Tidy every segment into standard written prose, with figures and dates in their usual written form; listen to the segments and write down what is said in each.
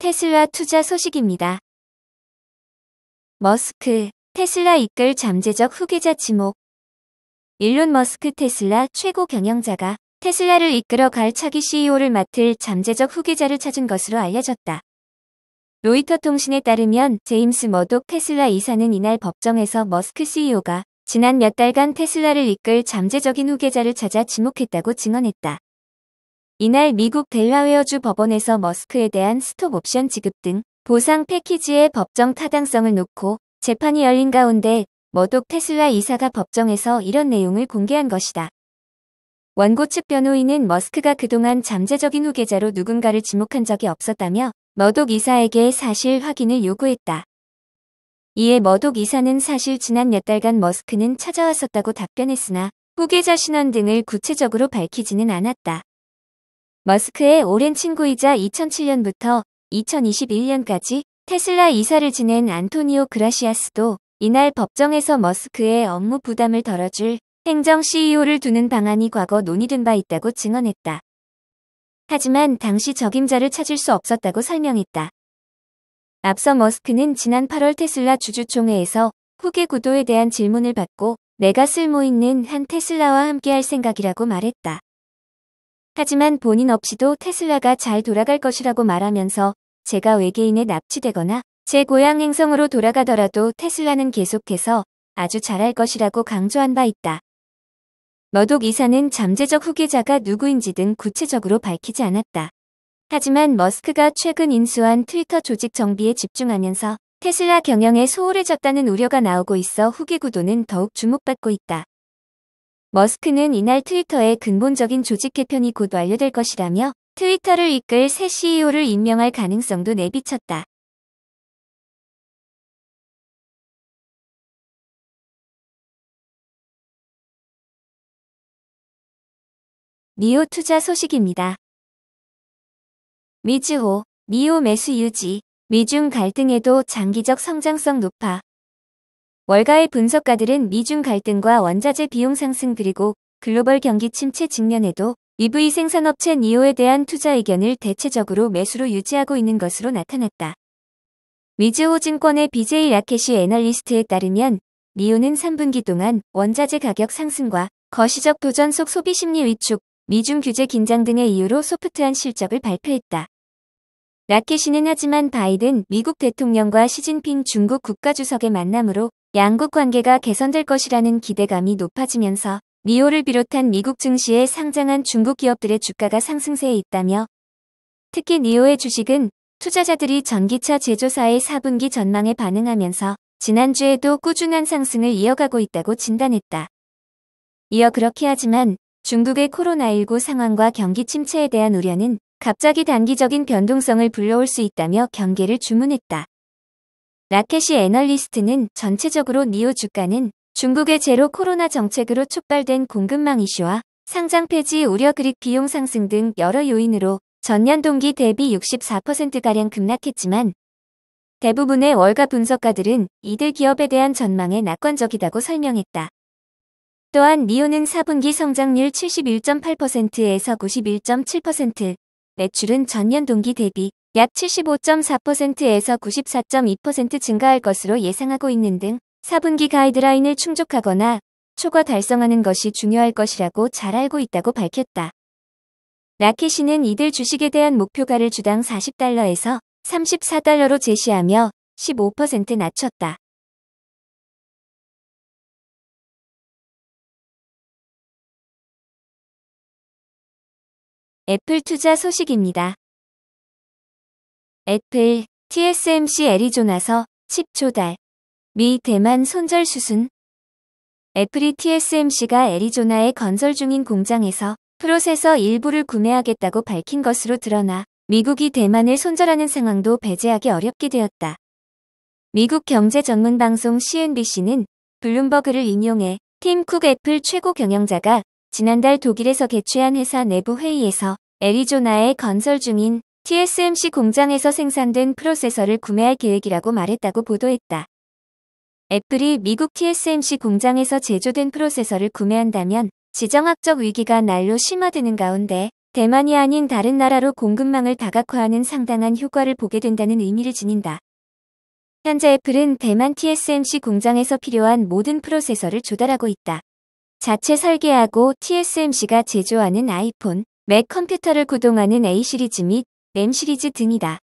테슬라 투자 소식입니다. 머스크, 테슬라 이끌 잠재적 후계자 지목. 일론 머스크 테슬라 최고 경영자가 테슬라를 이끌어갈 차기 CEO를 맡을 잠재적 후계자를 찾은 것으로 알려졌다. 로이터 통신에 따르면 제임스 머독 테슬라 이사는 이날 법정에서 머스크 CEO가 지난 몇 달간 테슬라를 이끌 잠재적인 후계자를 찾아 지목했다고 증언했다. 이날 미국 델라웨어주 법원에서 머스크에 대한 스톡 옵션 지급 등 보상 패키지의 법정 타당성을 놓고 재판이 열린 가운데 머독 테슬라 이사가 법정에서 이런 내용을 공개한 것이다. 원고 측 변호인은 머스크가 그동안 잠재적인 후계자로 누군가를 지목한 적이 없었다며 머독 이사에게 사실 확인을 요구했다. 이에 머독 이사는 사실 지난 몇 달간 머스크는 찾아왔었다고 답변했으나 후계자 신원 등을 구체적으로 밝히지는 않았다. 머스크의 오랜 친구이자 2007년부터 2021년까지 테슬라 이사를 지낸 안토니오 그라시아스도 이날 법정에서 머스크의 업무 부담을 덜어줄 행정 CEO를 두는 방안이 과거 논의된 바 있다고 증언했다. 하지만 당시 적임자를 찾을 수 없었다고 설명했다. 앞서 머스크는 지난 8월 테슬라 주주총회에서 후계 구도에 대한 질문을 받고 내가 쓸모 있는 한 테슬라와 함께할 생각이라고 말했다. 하지만 본인 없이도 테슬라가 잘 돌아갈 것이라고 말하면서 제가 외계인에 납치되거나 제 고향 행성으로 돌아가더라도 테슬라는 계속해서 아주 잘할 것이라고 강조한 바 있다. 머독 이사는 잠재적 후계자가 누구인지 등 구체적으로 밝히지 않았다. 하지만 머스크가 최근 인수한 트위터 조직 정비에 집중하면서 테슬라 경영에 소홀해졌다는 우려가 나오고 있어 후계 구도는 더욱 주목받고 있다. 머스크는 이날 트위터의 근본적인 조직 개편이 곧 완료될 것이라며 트위터를 이끌 새 CEO를 임명할 가능성도 내비쳤다. 니오 투자 소식입니다. 미즈호, 니오 매수 유지, 미중 갈등에도 장기적 성장성 높아. 월가의 분석가들은 미중 갈등과 원자재 비용 상승 그리고 글로벌 경기 침체 직면에도 EV 생산업체 니오에 대한 투자 의견을 대체적으로 매수로 유지하고 있는 것으로 나타났다. 미즈호 증권의 BJ 라켓이 애널리스트에 따르면 니오는 3분기 동안 원자재 가격 상승과 거시적 도전 속 소비 심리 위축, 미중 규제 긴장 등의 이유로 소프트한 실적을 발표했다. 라켓이는 하지만 바이든 미국 대통령과 시진핑 중국 국가주석의 만남으로 양국 관계가 개선될 것이라는 기대감이 높아지면서 니오를 비롯한 미국 증시에 상장한 중국 기업들의 주가가 상승세에 있다며 특히 니오의 주식은 투자자들이 전기차 제조사의 4분기 전망에 반응하면서 지난주에도 꾸준한 상승을 이어가고 있다고 진단했다. 이어 그렇게 하지만 중국의 코로나19 상황과 경기 침체에 대한 우려는 갑자기 단기적인 변동성을 불러올 수 있다며 경계를 주문했다. 라켓이 애널리스트는 전체적으로 니오 주가는 중국의 제로 코로나 정책으로 촉발된 공급망 이슈와 상장 폐지 우려 그리고 비용 상승 등 여러 요인으로 전년 동기 대비 64%가량 급락했지만 대부분의 월가 분석가들은 이들 기업에 대한 전망에 낙관적이다고 설명했다. 또한 니오는 4분기 성장률 71.8%에서 91.7%, 매출은 전년 동기 대비 약 75.4%에서 94.2% 증가할 것으로 예상하고 있는 등 4분기 가이드라인을 충족하거나 초과 달성하는 것이 중요할 것이라고 잘 알고 있다고 밝혔다. 라켓이는 이들 주식에 대한 목표가를 주당 40달러에서 34달러로 제시하며 15% 낮췄다. 애플 투자 소식입니다. 애플, TSMC 애리조나서 칩 조달, 미 대만 손절 수순. 애플이 TSMC가 애리조나에 건설 중인 공장에서 프로세서 일부를 구매하겠다고 밝힌 것으로 드러나 미국이 대만을 손절하는 상황도 배제하기 어렵게 되었다. 미국 경제 전문 방송 CNBC는 블룸버그를 인용해 팀 쿡 애플 최고 경영자가 지난달 독일에서 개최한 회사 내부 회의에서 애리조나에 건설 중인 TSMC 공장에서 생산된 프로세서를 구매할 계획이라고 말했다고 보도했다. 애플이 미국 TSMC 공장에서 제조된 프로세서를 구매한다면 지정학적 위기가 날로 심화되는 가운데 대만이 아닌 다른 나라로 공급망을 다각화하는 상당한 효과를 보게 된다는 의미를 지닌다. 현재 애플은 대만 TSMC 공장에서 필요한 모든 프로세서를 조달하고 있다. 자체 설계하고 TSMC가 제조하는 아이폰, 맥 컴퓨터를 구동하는 A 시리즈 및 M 시리즈 등이다.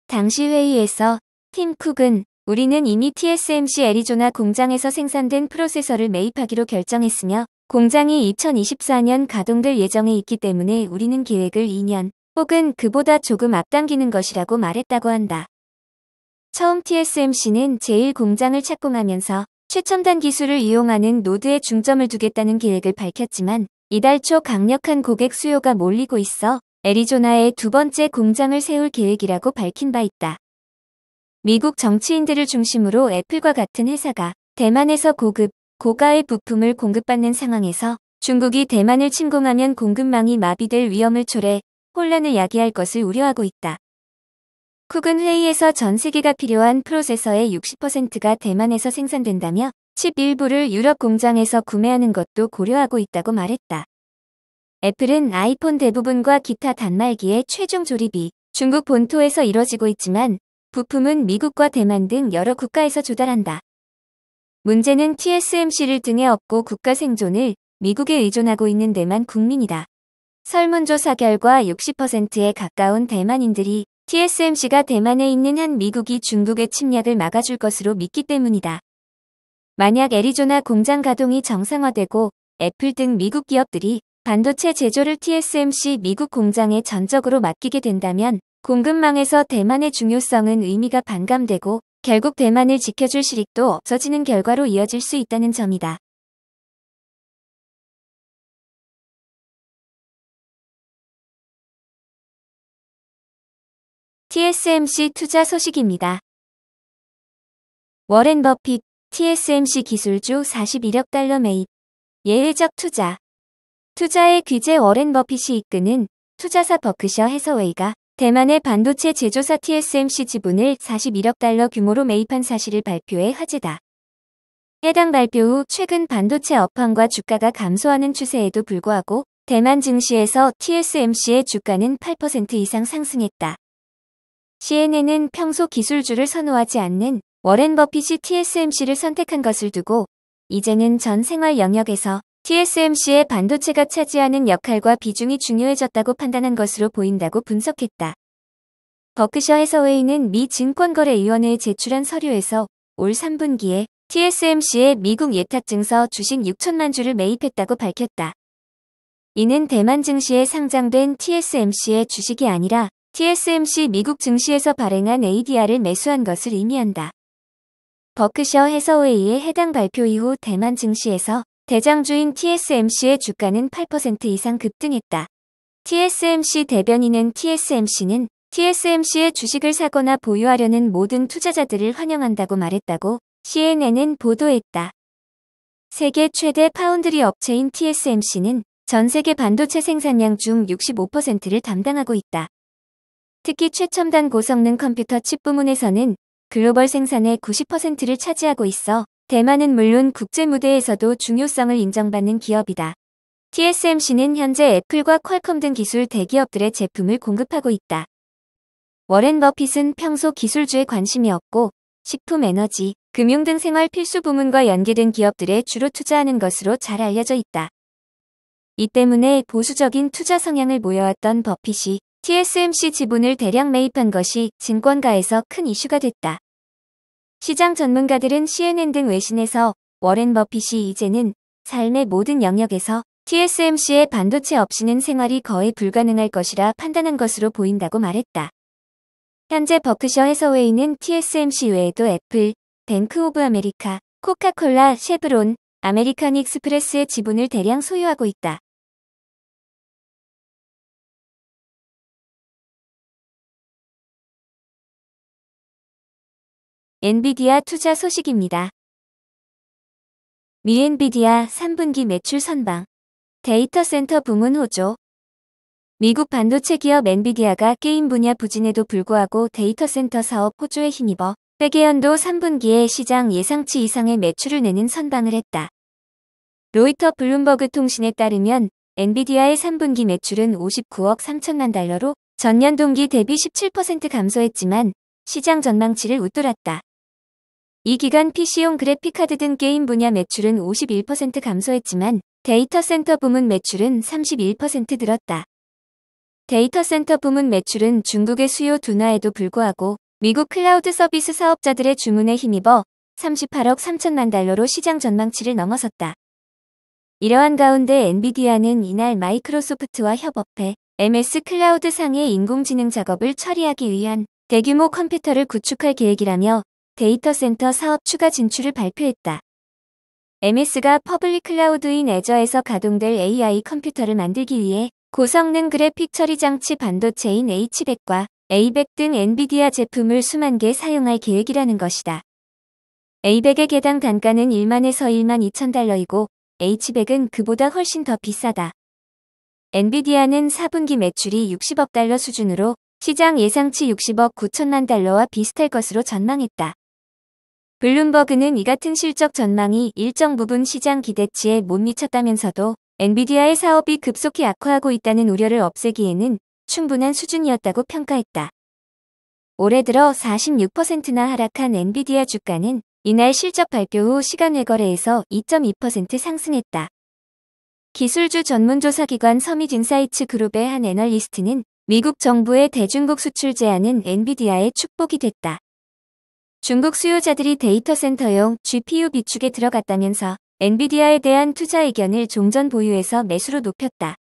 당시 회의에서 팀 쿡은 우리는 이미 TSMC 애리조나 공장에서 생산된 프로세서를 매입하기로 결정했으며 공장이 2024년 가동될 예정에 있기 때문에 우리는 계획을 2년 혹은 그보다 조금 앞당기는 것이라고 말했다고 한다. 처음 TSMC는 제1공장을 착공하면서 최첨단 기술을 이용하는 노드에 중점을 두겠다는 계획을 밝혔지만 이달 초 강력한 고객 수요가 몰리고 있어 애리조나에 두 번째 공장을 세울 계획이라고 밝힌 바 있다. 미국 정치인들을 중심으로 애플과 같은 회사가 대만에서 고급, 고가의 부품을 공급받는 상황에서 중국이 대만을 침공하면 공급망이 마비될 위험을 초래 혼란을 야기할 것을 우려하고 있다. 쿡은 회의에서 전 세계가 필요한 프로세서의 60%가 대만에서 생산된다며 칩 일부를 유럽 공장에서 구매하는 것도 고려하고 있다고 말했다. 애플은 아이폰 대부분과 기타 단말기의 최종 조립이 중국 본토에서 이뤄지고 있지만 부품은 미국과 대만 등 여러 국가에서 조달한다. 문제는 TSMC를 등에 업고 국가 생존을 미국에 의존하고 있는 대만 국민이다. 설문조사 결과 60%에 가까운 대만인들이 TSMC가 대만에 있는 한 미국이 중국의 침략을 막아줄 것으로 믿기 때문이다. 만약 애리조나 공장 가동이 정상화되고 애플 등 미국 기업들이 반도체 제조를 TSMC 미국 공장에 전적으로 맡기게 된다면 공급망에서 대만의 중요성은 의미가 반감되고 결국 대만을 지켜줄 실익도 없어지는 결과로 이어질 수 있다는 점이다. TSMC 투자 소식입니다. 워렌 버핏, TSMC 기술주 41억 달러 매입. 예외적 투자. 투자의 귀재 워렌 버핏이 이끄는 투자사 버크셔 해서웨이가 대만의 반도체 제조사 TSMC 지분을 41억 달러 규모로 매입한 사실을 발표해 화제다. 해당 발표 후 최근 반도체 업황과 주가가 감소하는 추세에도 불구하고 대만 증시에서 TSMC의 주가는 8% 이상 상승했다. CNN은 평소 기술주를 선호하지 않는 워렌 버핏이 TSMC를 선택한 것을 두고 이제는 전 생활 영역에서 TSMC의 반도체가 차지하는 역할과 비중이 중요해졌다고 판단한 것으로 보인다고 분석했다. 버크셔 해서웨이는 미 증권거래위원회에 제출한 서류에서 올 3분기에 TSMC의 미국 예탁증서 주식 6천만 주를 매입했다고 밝혔다. 이는 대만 증시에 상장된 TSMC의 주식이 아니라 TSMC 미국 증시에서 발행한 ADR을 매수한 것을 의미한다. 버크셔 해서웨이의 해당 발표 이후 대만 증시에서 대장주인 TSMC의 주가는 8% 이상 급등했다. TSMC 대변인은 TSMC는 TSMC의 주식을 사거나 보유하려는 모든 투자자들을 환영한다고 말했다고 CNN은 보도했다. 세계 최대 파운드리 업체인 TSMC는 전 세계 반도체 생산량 중 65%를 담당하고 있다. 특히 최첨단 고성능 컴퓨터 칩 부문에서는 글로벌 생산의 90%를 차지하고 있어 대만은 물론 국제 무대에서도 중요성을 인정받는 기업이다. TSMC는 현재 애플과 퀄컴 등 기술 대기업들의 제품을 공급하고 있다. 워렌 버핏은 평소 기술주에 관심이 없고 식품 에너지, 금융 등 생활 필수 부문과 연계된 기업들에 주로 투자하는 것으로 잘 알려져 있다. 이 때문에 보수적인 투자 성향을 보여왔던 버핏이 TSMC 지분을 대량 매입한 것이 증권가에서 큰 이슈가 됐다. 시장 전문가들은 CNN 등 외신에서 워렌 버핏이 이제는 삶의 모든 영역에서 TSMC의 반도체 없이는 생활이 거의 불가능할 것이라 판단한 것으로 보인다고 말했다. 현재 버크셔 해서웨이는 TSMC 외에도 애플, 뱅크 오브 아메리카, 코카콜라, 쉐브론, 아메리칸 익스프레스의 지분을 대량 소유하고 있다. 엔비디아 투자 소식입니다. 미 엔비디아 3분기 매출 선방. 데이터 센터 부문 호조. 미국 반도체 기업 엔비디아가 게임 분야 부진에도 불구하고 데이터 센터 사업 호조에 힘입어 회계연도 3분기에 시장 예상치 이상의 매출을 내는 선방을 했다. 로이터 블룸버그 통신에 따르면 엔비디아의 3분기 매출은 59억 3천만 달러로 전년 동기 대비 17% 감소했지만 시장 전망치를 웃돌았다. 이 기간 PC용 그래픽카드 등 게임 분야 매출은 51% 감소했지만 데이터 센터 부문 매출은 31% 늘었다. 데이터 센터 부문 매출은 중국의 수요 둔화에도 불구하고 미국 클라우드 서비스 사업자들의 주문에 힘입어 38억 3천만 달러로 시장 전망치를 넘어섰다. 이러한 가운데 엔비디아는 이날 마이크로소프트와 협업해 MS 클라우드 상의 인공지능 작업을 처리하기 위한 대규모 컴퓨터를 구축할 계획이라며 데이터 센터 사업 추가 진출을 발표했다. MS가 퍼블릭 클라우드인 애저에서 가동될 AI 컴퓨터를 만들기 위해 고성능 그래픽 처리 장치 반도체인 H100과 A100 등 엔비디아 제품을 수만 개 사용할 계획이라는 것이다. A100의 개당 단가는 1만에서 1만 2천 달러이고 H100은 그보다 훨씬 더 비싸다. 엔비디아는 4분기 매출이 60억 달러 수준으로 시장 예상치 60억 9천만 달러와 비슷할 것으로 전망했다. 블룸버그는 이 같은 실적 전망이 일정 부분 시장 기대치에 못 미쳤다면서도 엔비디아의 사업이 급속히 악화하고 있다는 우려를 없애기에는 충분한 수준이었다고 평가했다. 올해 들어 46%나 하락한 엔비디아 주가는 이날 실적 발표 후 시간외 거래에서 2.2% 상승했다. 기술주 전문조사기관 서밋인사이츠 그룹의 한 애널리스트는 미국 정부의 대중국 수출 제한은 엔비디아의 축복이 됐다. 중국 수요자들이 데이터 센터용 GPU 비축에 들어갔다면서 엔비디아에 대한 투자 의견을 종전 보유해서 매수로 높였다.